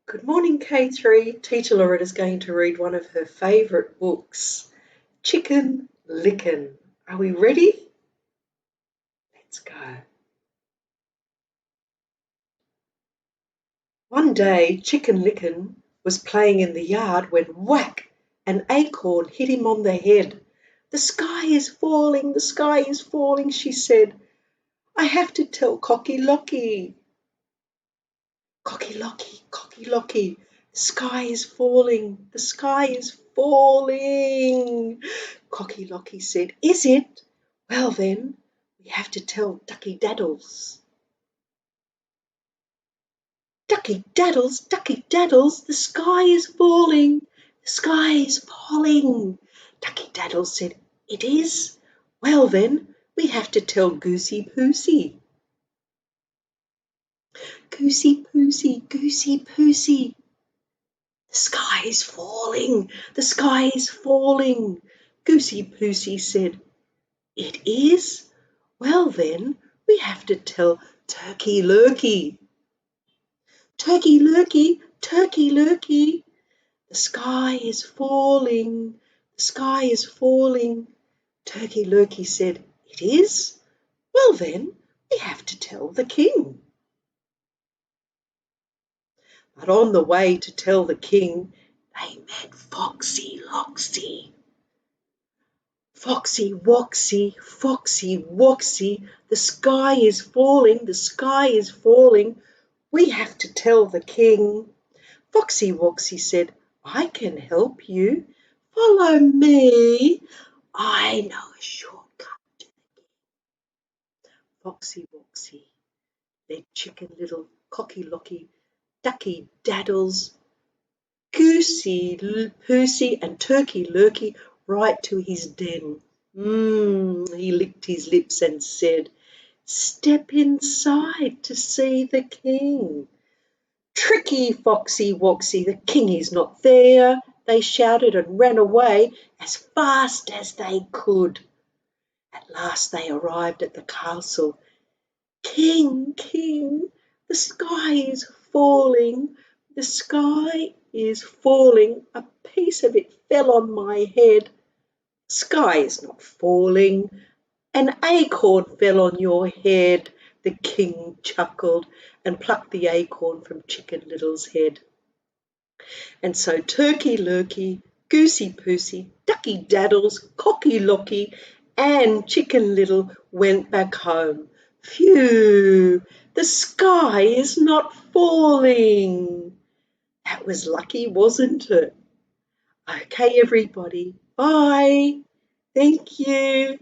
Good morning, K3. Teacher Loretta's going to read one of her favourite books, Chicken Licken. Are we ready? Let's go. One day, Chicken Licken was playing in the yard when whack! An acorn hit him on the head. "The sky is falling, the sky is falling," she said. "I have to tell Cocky Locky." "Cocky Locky, Cocky Locky, the sky is falling, the sky is falling," Cocky Locky said. "Is it? Well then, we have to tell Ducky Daddles." "Ducky Daddles, Ducky Daddles, the sky is falling, the sky is falling," Ducky Daddles said. "It is? Well then, we have to tell Goosey Poosey." "Goosey Poosey, Goosey Poosey, the sky is falling, the sky is falling," Goosey Poosey said. "It is? Well then, we have to tell Turkey Lurkey." "Turkey Lurkey, Turkey Lurkey, the sky is falling, the sky is falling," Turkey Lurkey said. "It is? Well then, we have to tell the king." But on the way to tell the king, they met Foxy Loxy. "Foxy Woxy, Foxy Woxy, the sky is falling, the sky is falling. We have to tell the king." Foxy Woxy said, "I can help you. Follow me. I know a shortcut to the king." Foxy Woxy led Chicken Little, Cocky Locky, Ducky Daddles, Goosey Poosey, and Turkey Lurkey right to his den. He licked his lips and said, "Step inside to see the king." "Tricky, Foxy Woxy, the king is not there," they shouted and ran away as fast as they could. At last they arrived at the castle. "King, king, the sky is falling, the sky is falling. A piece of it fell on my head." "Sky is not falling. An acorn fell on your head," the king chuckled and plucked the acorn from Chicken Little's head. And so Turkey Lurkey, Goosey Poosey, Ducky Daddles, Cocky Locky, and Chicken Little went back home. Phew! The sky is not falling. That was lucky, wasn't it? Okay, everybody. Bye. Thank you.